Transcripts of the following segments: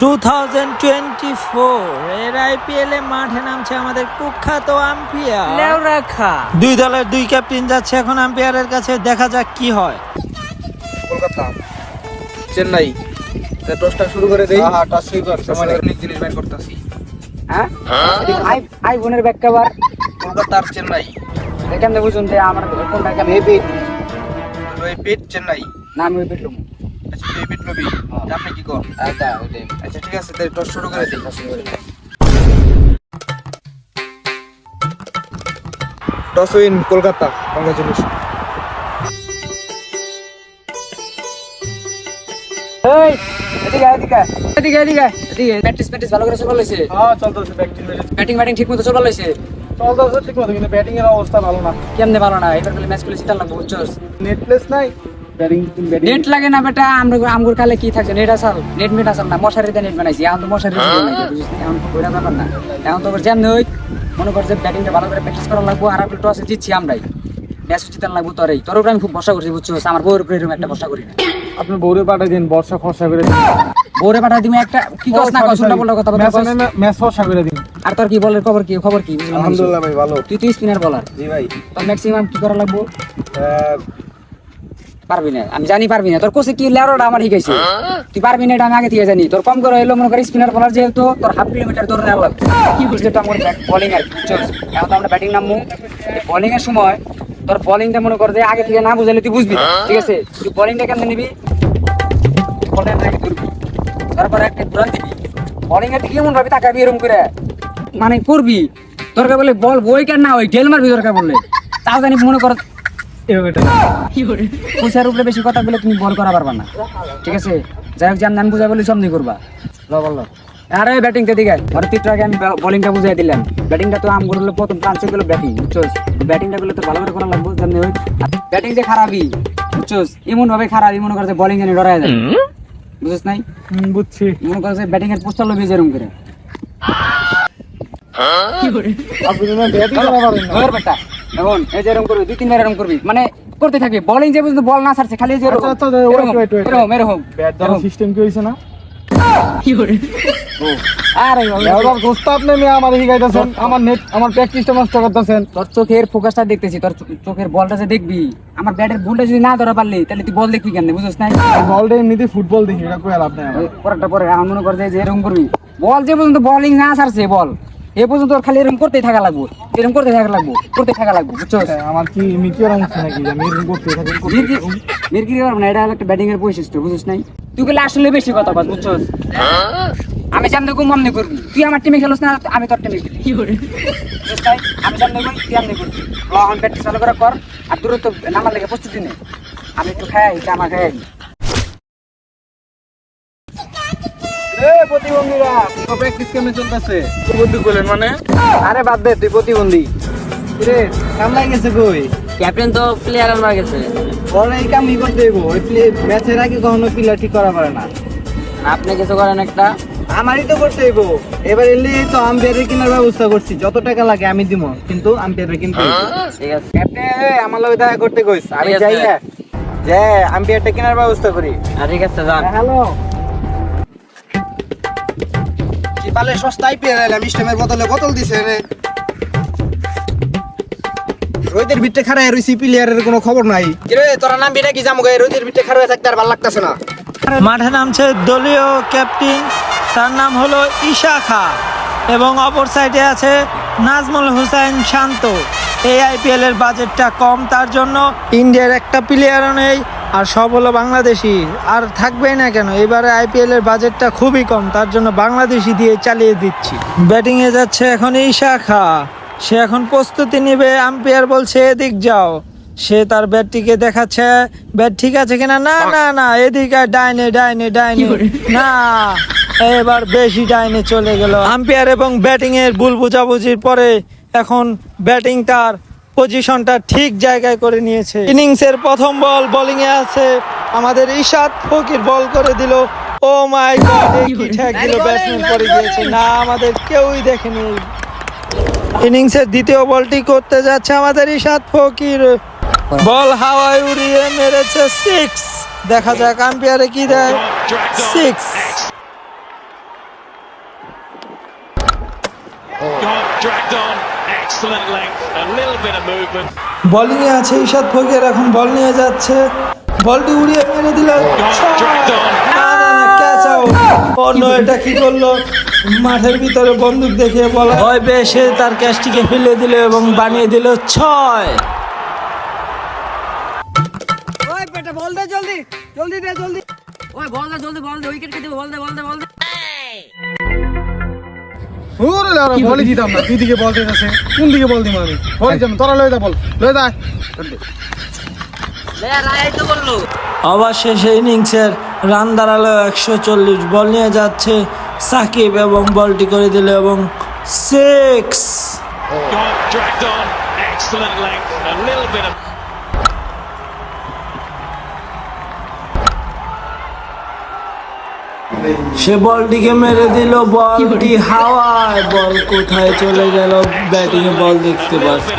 2024 এর আইপিএল এ মাঠে নামছে আমাদের কুখ্যাত আম্পায়ার। দুই দলের দুই ক্যাপ্টেন যাচ্ছে এখন আম্পায়ারের কাছে, দেখা যাক কি হয়। কলকাতা চেন্নাই টসটা শুরু করে দেই। হ্যাঁ টস শুরু কর, সময় অনেক জিনিস বাইর করতেছি। হ্যাঁ আইফোনের ব্যাক কভার কলকাতা আর চেন্নাই দেখেন না, বুঝুন যে আমার কোনটা কেন পিট চেন্নাই না আমি ওই পেটলুম। আচ্ছা তুই পিট লবি, আপনি কি কর? আচ্ছা ঠিক আছে, তাহলে টস শুরু করে দেই। Toss win Kolkata, congratulation. এই এদিকে এদিকে এদিকে এদিকে এদিকে প্র্যাকটিস ভালো করে চলবার লইছে। হ্যাঁ চলতেছে ব্যাটিং ঠিক মতো চলবার লইছে। চলতেছে ঠিক মতো, কিন্তু ব্যাটিং এর অবস্থা ভালো না। কেমনে ভালো না, এবার খালি ম্যাচ গুলো জিতার লাগবে, বুঝছস? নেট প্লেস নাই, ব্যাটিং নেট লাগে না বেটা, আমগুর কালে কি থাকে, নেট আসাল নেট আসাল না, মশারিতে নেট বানাইছি। এখন তো মশারি এখন তো কইরা ব্যাপার না। এখন তো যেমন ওই মনে কর যে ব্যাটিংটা ভালো করে প্র্যাকটিস করা লাগবো, আর আপনি টসে জিতছি আমরাই, ম্যাচ জিতার লাগবো। তোর উপরে আমি খুব ভরসা করছি, বুঝছস? আমার বউর উপরে এরকম একটা ভরসা করি না। আপনি বউরে পাঠাই দিন, বর্ষা ফর্সা করে দিন। বউরে পাঠাই দিমে একটা কি কস না কস না বললা কথা বল। ম্যাচ ফর্সা করে দিন। আর তোর কি বলের খবর কি? আলহামদুলিল্লাহ ভাই ভালো। তুই তো স্পিনার বলার। জি ভাই। তোর ম্যাক্সিমাম কি করা লাগবো? পারবি না, আমি জানি পারবি না। তোর কোচে কি লেরোটা আমার শিখাইছে, তুই পারবি না এটা আমি আগে থেকে জানি। তোর কম করে হইলো মনে করি স্পিনার বলার, যেহেতু তোর হাফ কিলোমিটার দৌড় নেওয়া লাগবে। কি বুঝলি তো আমার বোলিং আর বুঝছস? এখন তো আমরা ব্যাটিং নামবো, বোলিং এর সময় তোর বোলিংটা মনে কর যে আগে থেকে না বুঝাইলে তুই বুঝবি, ঠিক আছে? তুই বোলিংটা কেমনে নিবি, বলটা আগে ধরবি, তারপরে একটা ঘুরান দিবি। বোলিং এর দিকে এমন ভাবে তাকাবি এরকম করে, মানে করবি দরকার বলে বল বই কেন না ওই ঢেল মারবি দরকার বললে, তাও জানি মনে কর পয়সার উপরে বেশি কথা বলে তুমি বল করা পারবা না, ঠিক আছে? যাই হোক, জান বুঝা বলে সামনে করবা। বললো আরে ব্যাটিং তে দিকে আরে তুই আগে আমি বোলিংটা বুঝাই দিলাম। ব্যাটিংটা তো আম করলে প্রথম চান্সে গেলো ব্যাটিং, বুঝছস? ব্যাটিংটা করলে তো ভালো করে করা লাগবে, জানি ওই ব্যাটিং যে খারাপই, বুঝছস? এমন ভাবে খারাপই মনে করে যে বোলিং জানি ডরায় যায়, বুঝছস নাই? বুঝছি। মনে করে যে ব্যাটিং এর পোস্টার লবি যেরকম করে আপনি না ব্যাটিং করা পারেন না। ধর বেটা, এখন এই যে এরকম করবি, দুই তিনবার এরকম করবি, মানে করতে থাকবি। বোলিং যে বুঝতে বল না ছাড়ছে, খালি যে এরকম এরকম ব্যাট ধরার সিস্টেম কি হইছে না? আরে এবার দোস্ত আপনি মেয়ে আমার শিখাইতেছেন, আমার নেট আমার প্র্যাকটিসটা নষ্ট করতেছেন। তোর চোখের ফোকাসটা দেখতেছি, তোর চোখের বলটা যে দেখবি, আমার ব্যাটের বলটা যদি না ধরা পারলি তাহলে তুই বল দেখবি কেন, বুঝছ না? বলটা এমনিতে ফুটবল দেখি, এটা কই আপনি আমার পরেরটা পরে আমার মনে কর যে এরকম করবি, বল যে পর্যন্ত বোলিং না ছাড়ছে বল এ পর্যন্ত তোর খালি এরকম করতেই থাকা লাগবো, এরকম করতে থাকা লাগবো, বুঝছো? আমার কি মিকির অংশ নাকি আমি এরকম করতে থাকি? মিরকি পারবো না, এটা হলো একটা ব্যাটিং এর বৈশিষ্ট্য, বুঝছ নাই? তুই গেলে আসলে বেশি কথা বল, বুঝছো? আমি জানতে ঘুম আমনে করবি, তুই আমার টিমে খেলোস না, আমি তোর টিমে খেলি, কি করে? আমি জানতে ঘুম তুই আমনে করবি। এখন প্র্যাকটিস ভালো করে কর, আর দূরত্ব নামার লেগে প্রস্তুতি নে। আমি একটু খাই, আমার খাই। প্রতিবন্ধীরা প্র্যাকটিস কেমন চলতেছে? প্রতিবন্ধী করলেন মানে? আরে বাদ দে, তুই প্রতিবন্ধী রে। কামলাই গেছে কই? ক্যাপ্টেন তো প্লেয়ার আনবার গেছে। ওরা এই কামই করতে দেবো, ওই ম্যাচের আগে কখনো প্লেয়ার ঠিক করা পারে না। আপনি কিছু করেন একটা, আমারই তো করতে দেবো। এবার এলি তো আম্পায়ারের কেনার ব্যবস্থা করছি, যত টাকা লাগে আমি দিব, কিন্তু আম্পায়ারের কিনতে হবে। ঠিক আছে? ক্যাপ্টেন আমার লগে দেখা করতে কইস, আমি ঠিক আছে। যাই না যে আম্পায়ারটা কেনার ব্যবস্থা করি। ঠিক আছে, যান। হ্যালো কি পালে সস্তায় পেয়ে এলাম, স্টেমের বোতল দিছে রে। রোদের ভিতরে খাড়ায় রইছি, প্লেয়ারের কোনো খবর নাই রে। তোরা নামবি নাকি জামুগা? রোদের ভিতরে খাড়ায় থাকতে আর ভালো লাগতেছে না। মাঠে নামছে দলীয় ক্যাপ্টেন, তার নাম হলো ঈশা খা, এবং অপর সাইডে আছে নাজমুল হোসেন শান্ত। এই আইপিএল এর বাজেটটা কম, তার জন্য ইন্ডিয়ার একটা প্লেয়ারও নেই, আর সব হলো বাংলাদেশি। আর থাকবেই না কেন, এবারে আইপিএল এর বাজেটটা খুবই কম, তার জন্য বাংলাদেশি দিয়ে চালিয়ে দিচ্ছি। ব্যাটিং এ যাচ্ছে এখন ঈশা খা, সে এখন প্রস্তুতি নিবে। আম্পায়ার বলছে এদিক যাও, সে তার ব্যাটটিকে দেখাচ্ছে ব্যাট ঠিক আছে কিনা। না না না, এদিকে ডাইনে না, এবার বেশি ডাইনে চলে গেল। আম্পায়ার এবং ব্যাটিং এর ভুল বুঝাবুঝির পরে এখন ব্যাটিং তার পজিশনটা ঠিক জায়গায় করে নিয়েছে। ইনিংসের প্রথম বল বোলিং এ আছে আমাদের ইশাদ ফকির, বল করে দিল। ও মাই গড, কি ঠ্যাক দিল, ব্যাটসম্যান পড়ে গিয়েছে। না, আমাদের কেউই দেখেনি। ইনিংসের দ্বিতীয় বলটি করতে যাচ্ছে আমাদের ইশাদ ফকির, বল হাওয়ায় উড়িয়ে মেরেছে 6। দেখা যাক আম্পায়ারে কি দেয়। 6। Dragged on, excellent length, a little bit of movement. Bowling এ আছে ইশাদ ফকির, এখন বল নিয়ে যাচ্ছে, বলটি উড়িয়ে মেরে দিল, ক্যাচ আউট। অন্য এটা কি করলো, মাঠের ভিতরে বন্দুক দেখিয়ে বলা ভয় পেয়ে সে তার ক্যাচটিকে ফেলে দিল এবং বানিয়ে দিল 6। ওই বেটা বল দে জলদি জলদি দে জলদি ওই বল দে জলদি বল দে উইকেট কে দিবে বল দে বল দে বল দে ওরে লারা বলই দিতাম না, দুই দিকে বল দিতেছে, কোন দিকে বল দিম আমি? বল দিতাম, তোরা লয়ে দা বল, লয়ে দা। লে রাই তো বললো অবশেষে ইনিংসের রান দাঁড়ালো 140। বল নিয়ে যাচ্ছে সাকিব এবং বলটি করে দিল এবং 6। Dragged on, excellent length, a little bit of. সে বলটিকে মেরে দিল, বলটি হাওয়ায়, বল কোথায় চলে গেল ব্যাটিং এ বল দেখতে পাচ্ছি।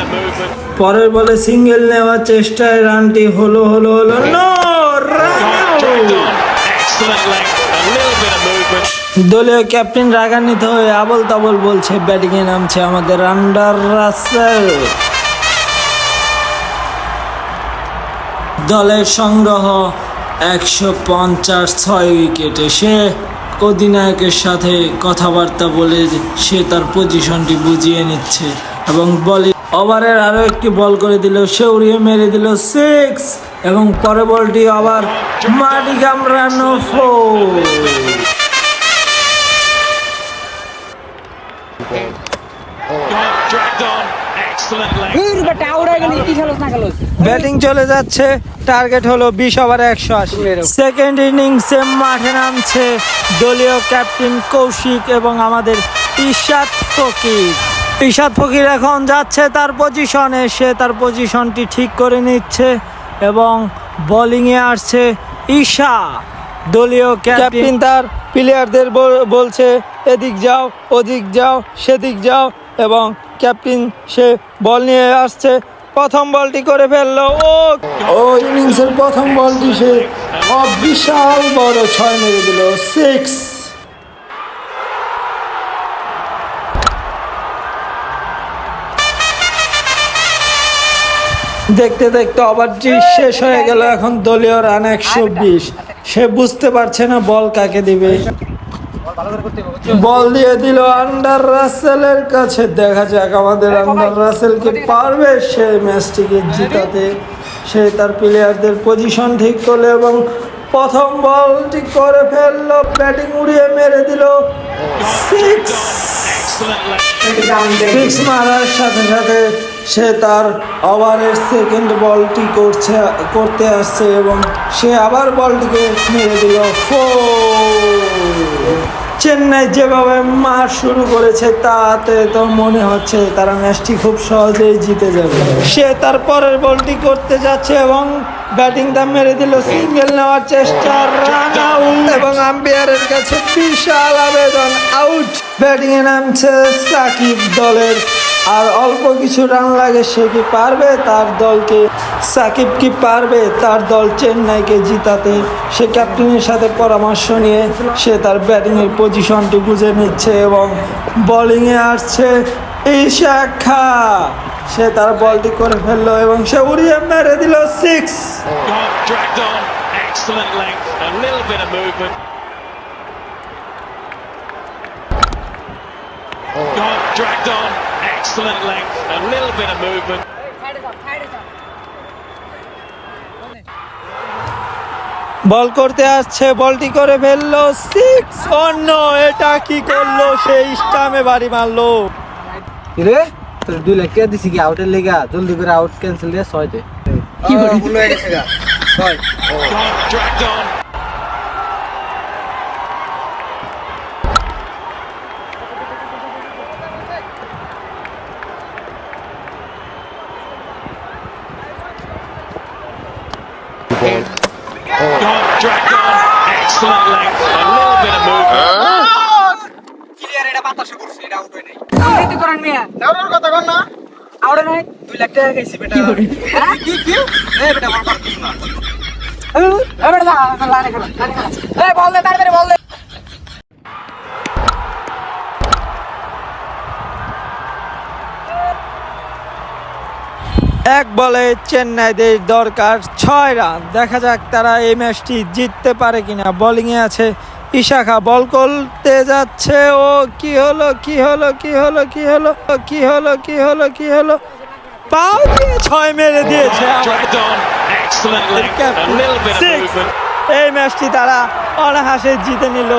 পরের বলে সিঙ্গেল নেওয়ার চেষ্টায় রানটি হলো no run out. Excellent length, a little bit of movement. দলীয় ক্যাপ্টেন রাগান্বিত হয়ে আবল তাবল বলছে ব্যাটিং এ নামছে আমাদের আন্ডার রাসেল। দলের সংগ্রহ 156 উইকেটে। সে অধিনায়কের সাথে কথাবার্তা বলে সে তার পজিশনটি বুঝিয়ে নিচ্ছে এবং বলে ওভারের আরো একটি বল করে দিল, সে উড়িয়ে মেরে দিল 6 এবং পরে বলটি আবার মাটি কামড়ানো 4। Dragged on, excellent length. ফির বেটা আউট হয়ে গেলি কি খেলোস না খেলোস ব্যাটিং চলে যাচ্ছে, টার্গেট হলো 20 ওভারে 180। সেকেন্ড ইনিংসে মাঠে নামছে দলীয় ক্যাপ্টেন কৌশিক এবং আমাদের ইশাদ ফকির। ইশাদ ফকির এখন যাচ্ছে তার পজিশনে, সে তার পজিশনটি ঠিক করে নিচ্ছে এবং বোলিংয়ে আসছে ঈশা। দলীয় ক্যাপ্টেন তার প্লেয়ারদের বলছে এদিক যাও, ওদিক যাও, সেদিক যাও এবং ক্যাপ্টেন সে বল নিয়ে আসছে। প্রথম বলটি করে ফেললো ও ইনিংসের প্রথম বলটি সে বিশাল বড় 6 মেরে দিল 6। দেখতে দেখতে ওভারটি শেষ হয়ে গেল, এখন দলীয় রান 120। সে বুঝতে পারছে না বল কাকে দিবে, বল দিয়ে দিল আন্ডার রাসেলের কাছে। দেখা যাক আমাদের আন্ডার রাসেল কি পারবে সে ম্যাচটিকে জিতাতে। সে তার প্লেয়ারদের পজিশন ঠিক করলো এবং প্রথম বলটি করে ফেললো, ব্যাটিং উড়িয়ে মেরে দিল 6। Excellent length. 6 মারার সাথে সাথে সে তার ওভারের সেকেন্ড বলটি করতে আসছে এবং সে আবার বলটিকে মেরে দিল 4। চেন্নাই যেভাবে মার শুরু করেছে তাতে তো মনে হচ্ছে তারা ম্যাচটি খুব সহজেই জিতে যাবে। সে তার পরের বলটি করতে যাচ্ছে এবং ব্যাটিংটা মেরে দিল, সিঙ্গেল নেওয়ার চেষ্টা, রান আউট এবং আম্পায়ারের কাছে বিশাল আবেদন, আউট। ব্যাটিং এ নামছে সাকিব দলের, আর অল্প কিছু রান লাগে। সে কি পারবে তার দলকে, সাকিব কি পারবে তার দল চেন্নাইকে জিতাতে? সে ক্যাপ্টেনের সাথে পরামর্শ নিয়ে সে তার ব্যাটিংয়ের পজিশনটি বুঝে নিচ্ছে এবং বোলিংয়ে আসছে ইশাক খা। সে তার বলটি করে ফেললো এবং সে উড়িয়ে মেরে দিল 6। Dragged on, excellent length, a little bit of movement. Dragged on, excellent length, a little bit of movement. বল করতে আসছে, বলটি করে ফেললো 6। অন্য এটা কি করলো, সেই স্টামে বাড়ি মারলো। রে তোর 2 লাখ টাকা দিছি কি আউটের লেগা? জলদি করে আউট ক্যান্সেল দিয়ে 6 দে। কি ভুল হয়ে গেছে গা 6। Dragged on. Dragged on, excellent length, a little bit of movement. Clear এটা বাতাসে করছে, এটা আউট হয় নাই আউট করেন মিয়া দাওরার কথা কর না। আউট নাই 2 লাখ টাকা খাইছি বেটা হ্যাঁ কি এই বেটা বল পারছিস না এই বেটা লানে খেলা এই বল দে তাড়াতাড়ি বল দে এক বলে চেন্নাইদের দরকার 6 রান। দেখা যাক তারা এই ম্যাচটি জিততে পারে কিনা। বোলিংয়ে আছে ইশাখা, বল করতে যাচ্ছে। ও কি হলো কি হলো কি হলো কি হলো কি হলো কি হলো কি হলো, পাও দিয়ে 6 মেরে দিয়েছে Dragged on. Excellent length. A little bit of Six. movement. এই ম্যাচটি তারা অনায়াসে জিতে নিল।